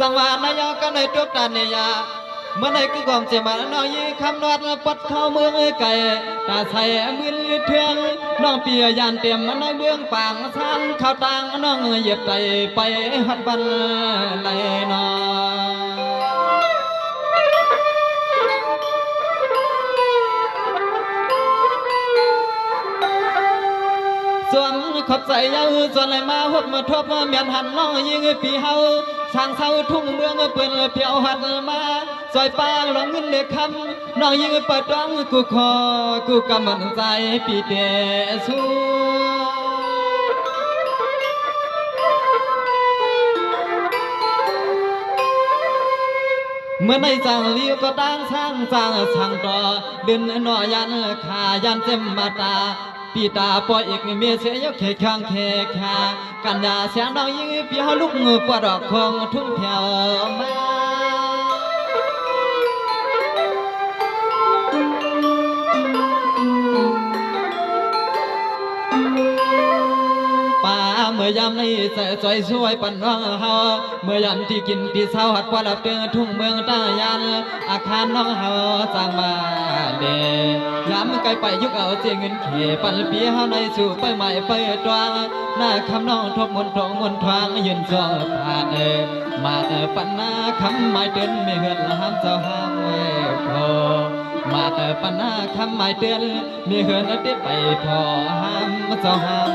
สังวานายกันในทุกตาเนียเมื่อในคือความเจ็บมาน้องยีคำนวดปัดเข้าเมืองไก่ตาใส่มือเทืองน้องเปียยานเต็มในเมืองปางสันข้าวตังน้องเหยียบใจไปหัดบันไหลนอส่วนขอบใจยาวส่วนไหลมาหบมาทบเมียนหันน้องยิงปีเฮาสร้างเสาทุ่งเมืองเปื่อนเพียวหัดมาซอยปางหลงเงินเล็กคำน้องยิงเปิดร้องกูขอกูกำมันใจปีเตสู้เมื่อในจังเลี้ยวก็ตั้งสร้างต่อเดินหน่อยันขายันเจ็มมาตาปีตาปอยอีกเมียเสียยกเขข้างเขขากันยาเสียงน้องยิงปีเฮาลุกมือปวดดอกคงทุ่งแถวมาเมื่อยามนี้ใส่สวยสวยปันน้องเฮาเมื่อยามที่กินที่เศร้าหัดพอลับเตือทุ่งเมืองตายันอาคารน้องเฮาสร้างมาเดยามไกลไปยุกเอาเจียเงินเขปันปีเฮาในสู่ไปใหม่ไปตวงหน้าคำน้องทบมนทองมนทวางยืนจ้องผ่านมาปันหน้าคำหมายเตือนไม่เหือนห้ามเจ้าห้ามพอมาปันหน้าคำหมายเตือนมีเหือนได้ไปพอห้ามเจ้าห้าม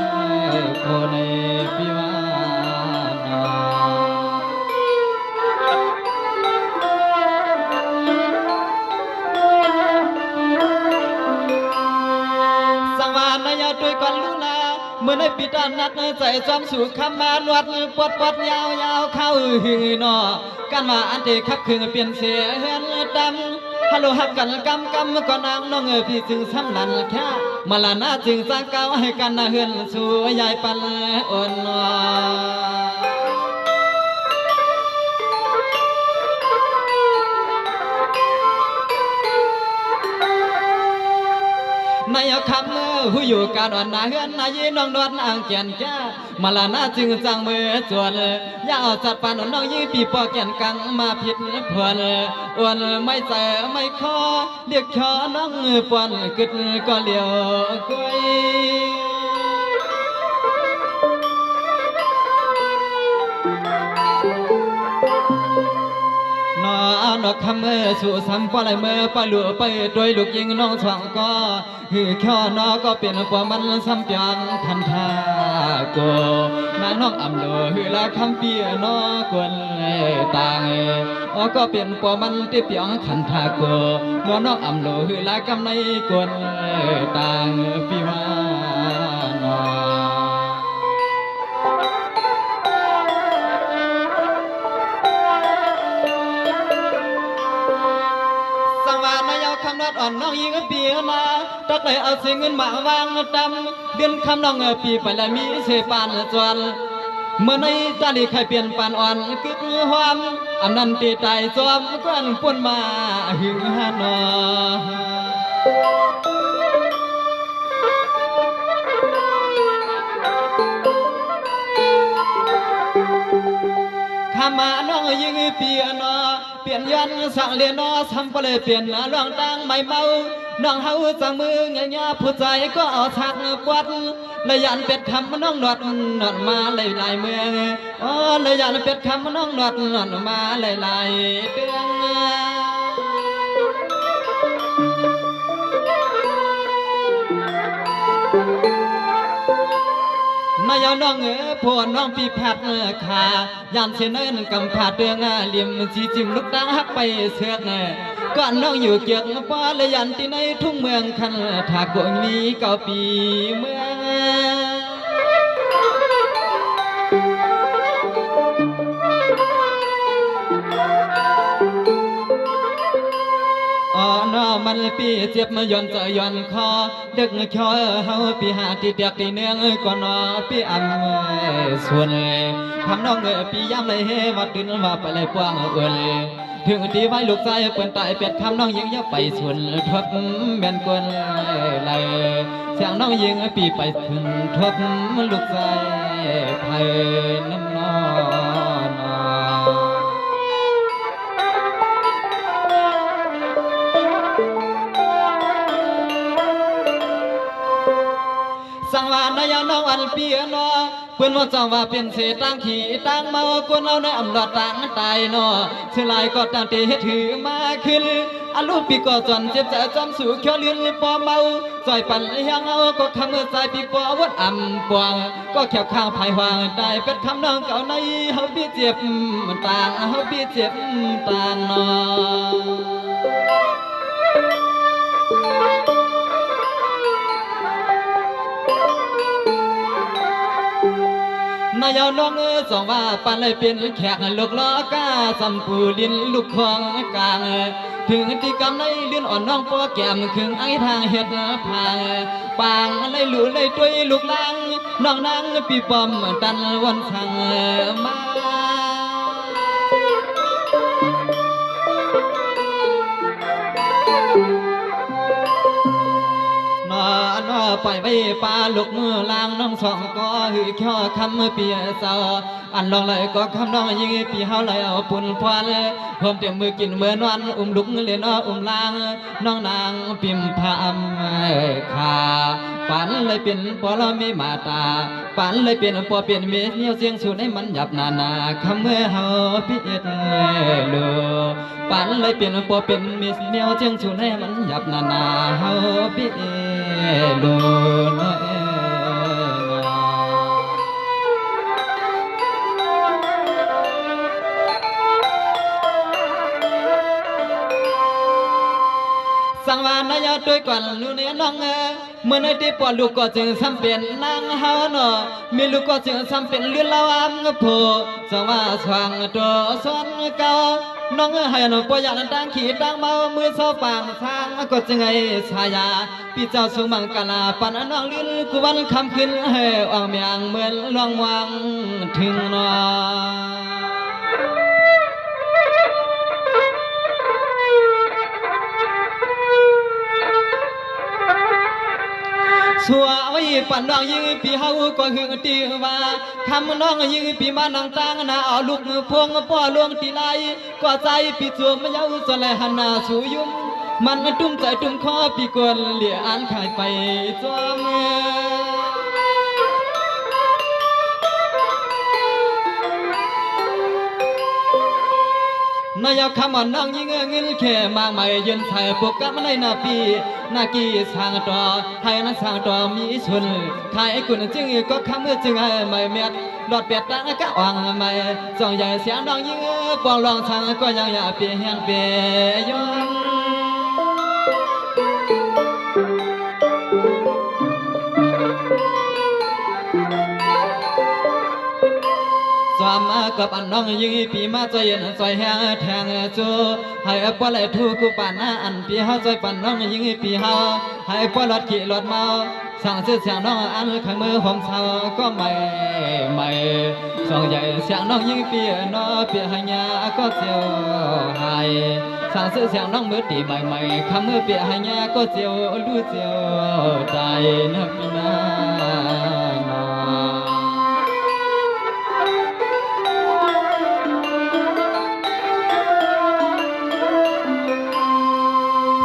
โคในพิวานาสังวานนายด้วยกันลูนาเมื่อในปีตานัดใจจอมสู่คำมานวดปวดยาวเข้าหือนอกันมาอันเดขับคืนเปลี่ยนเสียเฮือนดำฮัลโหลฮักกันกำก่อนนางน้องพี่จึงสำนันแค่มาลานาจึงสร้างเก้าให้กันเฮือนสู่ยายปันอ่อนนอนายคำหูอยู่การอ่อนนาเฮือนนายน้องนวดอ่างแก่นแก่มาลานาจึงจังมือจวนอย่าเอาจัดปานน้องยี่ปีปอแก่นกังมาผิดพวนอ้วนไม่เจอไม่คอเรียกชอน้องปวนกึดก็เลี้ยวกุยนอกคำสู่ซ้ำปลายเมื่อปลัวไปโดยลูกยิงน้องสองก็หือข้อนอก็เป็นปมันซ้ำเปียงคันทาโกน้าน้องอำโลหือละคำเปียนอกวนต่างก็เป็นปมันที่เปียงคันทาโกน้องอำโลหือละคำในกวนต่างปีวานอคำนัดอ่อนน้องยิงปีนาตักเลยเอาเสียเงินมาวางดำเดือนคำน้องปีไปแล้วมีเสปานจวนเมื่อในตาลีใครเปลี่ยนปานอ่อนกึดหอมอันนั้นตีใจจอมกวนป่นมาหึงฮานอข้ามาน้องยิงปีนอเปลี่ยนยันสังเลียนอทำไปเลยเปลี่ยนลองตั้งไม่เมาน้องเฮาจังมือเงี้ยผู้ใจก็เอาทักปวดเลยยันเป็ดคำน้องนอดมาเลยลายเมืองเลยยันเป็ดคำน้องนอดมาเลยลายเดืองนายน้องพวน้องปีผัดขายามเชนเนินกำผาเดืองเหลี่ยมสีจิมลูกตาหักไปเสือกก่อนน้องอยู่เกียกป้าเลยยันที่ในทุ่งเมืองคันถากงนี้เก้าปีเมืองน้อมันปีเจ็บมาย้อนจะย้อนคอเด็กคอเฮาปีหาที่เด็กที่เนืองก่อนนอปีอ่ำส่วนคำน้องปีย้ำเลยเฮวัดตื่นมาไปเลยปวงเอิญถึงที่ไว้ลูกใจเปิ่นตายเป็ดคำน้องยิงยับไปส่วนทบแม่นกวนไหลเสียงน้องยิงปีไปถึงทบลูกใจไผ่น้ำนอน วันเปียนอเพื่อนว่าจังว่าเป็นเศษตั้งขี่ตั้งเมากวนเอาในอำนาจต่างตายนอเชื่อลายก็ตั้งตีให้ถือมาขึ้นอลูกปีก็จนเจ็บใจจำสู่เขียวเลือนปอเมาจอยปั่นยังเอาก็คำเมื่อใจปีปอวัดอ่ำปวงก็แขวข้างภายหวางได้เป็นคำน้องเก่าในเฮาพี่เจ็บต่างเฮาพี่เจ็บต่างนอนายน้องสองว่าปันเลยเป็นแขกลูกล้อกาสัมปูดินลูกควงกลางถึงที่กำในเลื่อนอ่อนน้องปอแก้มขึงไอทางเห็ดพางปางเลยหลุเลยด้วยลูกลางน้องนางปีปอมตันวันทางมานอนปล่อยไว้ปลาลูกมือลางน้องสองก็หือข้อคำเปียเศร้าอันลองเลยก็คำน้องยิงปีเฮาเลยเอาปุ่นพวนเพิ่มเต็มมือกินเมื่อนวันลุกเล่นลางน้องนางปิมพามขาปันเลยเป็นปอลมีมาตาปันเลยเป็นปอเปลี่ยนเมียเนียวเสียงสูดให้มันหยับนานาคำเมื่อเฮาพิเอตลูปันเลยเป็นปอเป็นเมียเนียวเสียงสูดให้มันหยับนานาเฮาพิเอลูสังวานนายด้วยก่อนลูเนียน้องเมื่อในที่ปอลูกก็จึงซ้ำเป็นนางเฮาหนอมีลูกก็จึงซ้ำเป็นเลือนลาวามกโพสังว่าสว่างตัวซ้อนเก่าน้องให้หนูปอยากดังขี่ดังเมามือโซฟางทางก็จึงไงชายาพี่เจ้าสุมังกลาปันน้องลื่นกูวันคำขึ้นให้อ่างเมียงเหมือนลองวางถึงนอสัวไว้ปั่นน้องยิงปีเฮาก็หึงตีว่าคำน้องยิงปีมานังตั้งนาเอาลูกมือพวงป้อลวงตีไลก็ใจปีจวมเย้าสลายหันหน้าสู่ยุ่มมันตุ้มใจตุ้มคอปีกวนเหลี่ยอันขายไปจอมนายคำน้องยิงเงินแค่มากไม่ยืนใส่ปกกับในนาปีนากีสางต่อให้นักสางต่อมีชนขายกุนจึงก็คำเมื่อจึงไม่เมียดหลอดเปียดตั้งก็อ่างไม่จ้องใหญ่เสียงน้องยิงปองลองทางก็ยังอยากเปลี่ยนเปลี่ยนสวามกับอันน้องยิงปีมาใจเย็นใจแห้งแทงจูให้ปอเลยทุกกูปานาอันปีเฮาใจปันน้องยิงปีเฮาให้ปอลอดขี่ลอดเมาสั่งเสียงน้องอันข้างมือผมเศร้าก็ไม่สองใหญ่เสียงน้องยิงปีน้อเปียหัญญาก็เจียวหายสั่งเสียงน้องมือตีใหม่ข้างมือเปียหัญญาก็เจียวรู้เจียวใจนักปีนา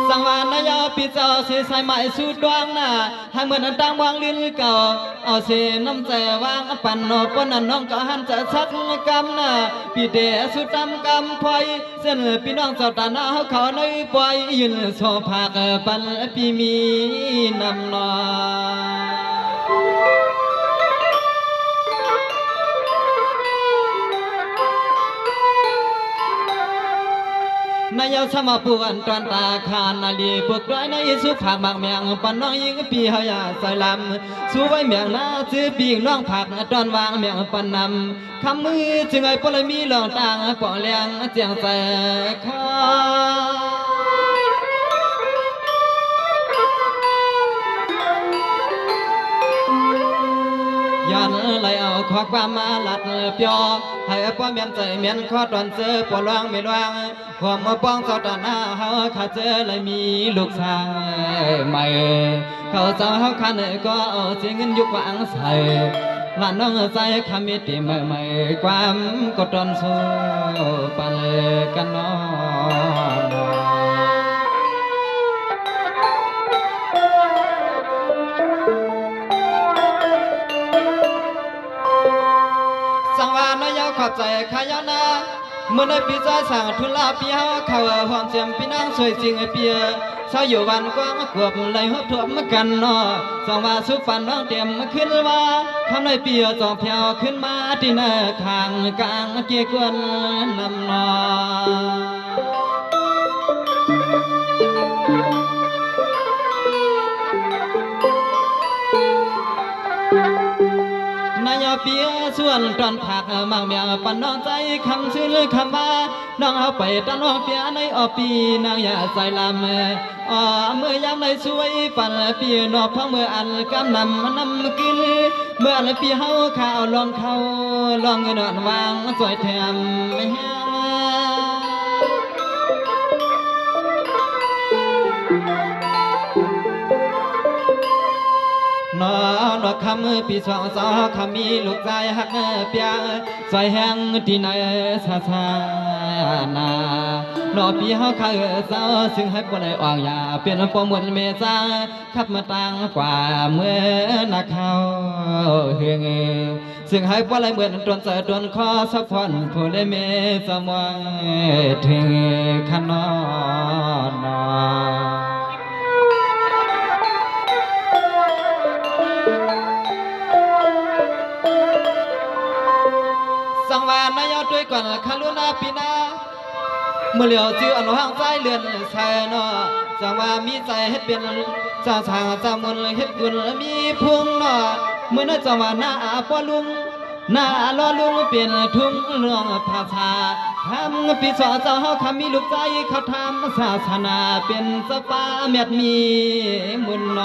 สังวานนายปีเจ้าเสียสายใหม่สุดดวงหน้าให้เหมือนตั้งวางลิ้นเก่าเอาเสียน้ำใจวางปั่นนอปนน้องก็หันจะชักกำหน้าปีเดสุดตำกำพอยเส้นพี่น้องเจ้าตาหน้าเขาในปล่อยยืนโซภาคปันปีมีนำนอ นายสมาปูอันตอนตาคานนาลีพวกร้อยในสุผากบางเมียงปันน้องยิงปีเฮายาใส่ลำสู้ไว้เมียงนาซื้อปีกน้องผักตอนวางเมียงปันนำคำมือจึงไอ้ปลมีหลองต่างปอเลี้ยงเจียงใส่คอย้อนไหลเอาขอความมาลัดเปียวให้ป้อเมียนใจเมียนขอตอนเจอปวดร้องไม่ร้องความมาป้องเจ้าตาหน้าเฮาขาเจอเลยมีลูกชายใหม่เขาเจ้าเฮาคันก็เอาเสียเงินยุกวางใส่หลานน้องใจคำมิติใหม่ความกดตอนสู้ปันกันน้อง บใจขายนาเมื่อในปีใจสั่งทุลาปีเฮาเข้าหอมเสียมพี่นางสวยจริงไอเปียเศร้าอยู่วันกว้างกวบไหลหัวถ่วมกันนอสองว่าสุฝันน้องเตรียมขึ้นว่าคำในเปียจองเพียวขึ้นมาที่หน้าข้างกลางเกี่ยกวนนำนอนายเปียส่วนตอนผักมังเมียปันน้องใจคำชื่อคำว่าน้องเอาไปตันน้องเปียในอปีนางอย่าใจลำเมื่อยามในสวยปันเปียนอกท้องเมื่ออันกำนำกินเมื่อเปียเฮาข้าวลองเขาลองเงินวางสวยแถมไม่แห้นอนคำปีสองสอคำมีลูกใจหักเปียใส่แห้งที่ไหนซาซานานอปีเฮาข้าเศร้าซึ่งให้ปนไออ่างยาเปลี่ยนปมวลเมษาขับมาต่างกว่าเมื่อนักเขาเฮืองซึ่งให้ปนไอเหมือนตนเสือตนคอสะพอนผู้ได้เมสมองถึงขนอนสังวานนายด้วยก่อนคารุณาปีนาเมื่อเหลียวจื้ออันห้างใจเลือนใส่นอสังว่ามีใจเฮ็ดเป็นเจ้าทางเจ้ามุนเฮ็ดบุญมีพุ่งนอเมื่อนั้นจังว่าหน้าป้อลุงหน้าล้อลุงเปลี่ยนทุ่งเรื่องภาษาทำปีสอเจ้าเฮาคำมีลูกใจเขาทำศาสนาเป็นสปาเม็ดมีมุนน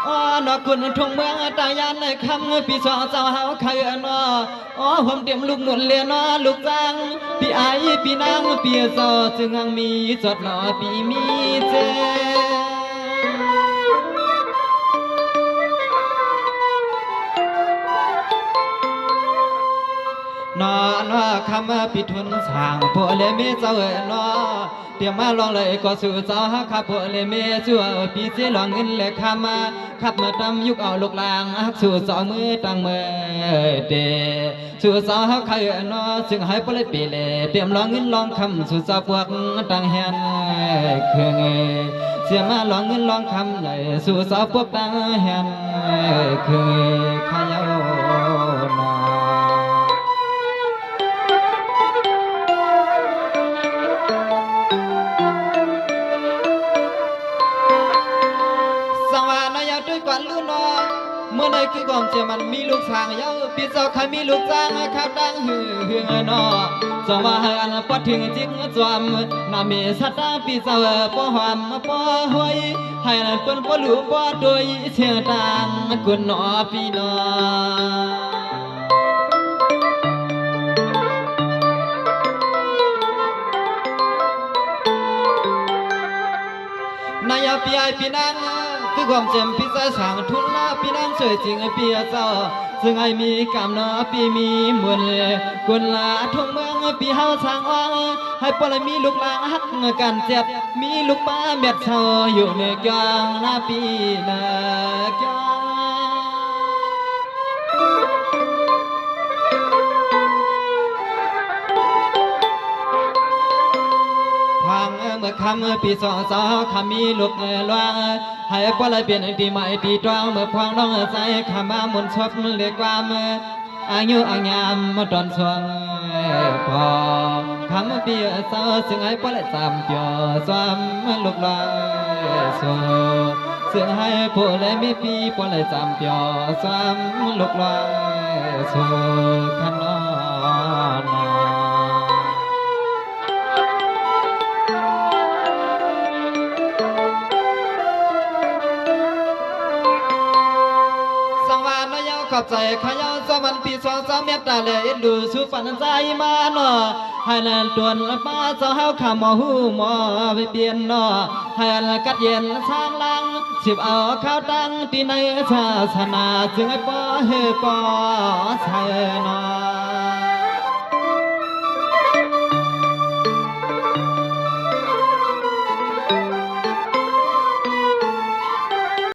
ออนอคุณทงเมืองตายานในคำปีสองเจ้าเฮาใครนอผมเตรียมลูกหนุนเลียนลูกจังปีไอปีนางปีซอจึงหังมีจดนอปีมีเจนอนคำปิทุนสางพวกเลเมเจ้าเนอเตรียมมาลองเลยก็สู่เจ้าฮักขับพวกเลเมชั่วปีเสียลองเงินเลยคำมาขับมาตำยุกเอาลูกลางฮักสู่สองมือตั้งมือเดสู่สาวฮักใครเนอซึ่งให้พวกเลยปีเลเตรียมลองเงินลองคำสู่สาวพวกตั้งแฮนเครื่องเสียมาลองเงินลองคำใหญ่สู่สาวพวกตั้งแฮนเครื่องขยาวนา เมื่อในคือก่อนเจมันมีลูกสางเย้าปีเจ้าใครมีลูกจ้างข้าวดังหือหือนอสว่าให้อันปอถึงจริงจวมนามีสัตว์ปีเจ้าปอหอมปอหวยให้อันเปิ้นปอหลูปอโดยเสียงดังกุนนอปีนอนายปีไอปีนังคือความเจ็มพิษสางทุนลาปีนังสวยจริงปีเจ้าซึ่งไอมีกำนอปีมีมวลกุนลาทุ่งเมืองปีเฮาสางอ่างให้ปลมีลูกลางฮักกันเจ็บมีลูกป้าเม็ดเศร้าอยู่ในกลางหน้าปีนาแกพังเมื่อคำปีสองสาวคำมีลูกลวงให้ปลายเปลี่ยนตีใหม่ตีตรองเมื่อพองน้องใจขมามุนชดเรียกความอายุอังยามมาตอนสวงพอคำปีสาวซึ่งให้ปลายจำเปียวสวมลูกลอยสูซึ่งให้ผู้เล่มีปีปลายจำเปียวสวมลูกลอยสูขนอนขอบใจขยาวสมันปีสองสามเมตตาเลยดูสุปันใจมาหนอให้นันตวนป้าเจ้าเฮาขามหูหมอไปเปลี่ยนหนอให้กัดเย็นสร้างลังสิบเอาข้าวตั้งที่ในศาสนาจึงให้ป้อเฮป้อใช่หนอ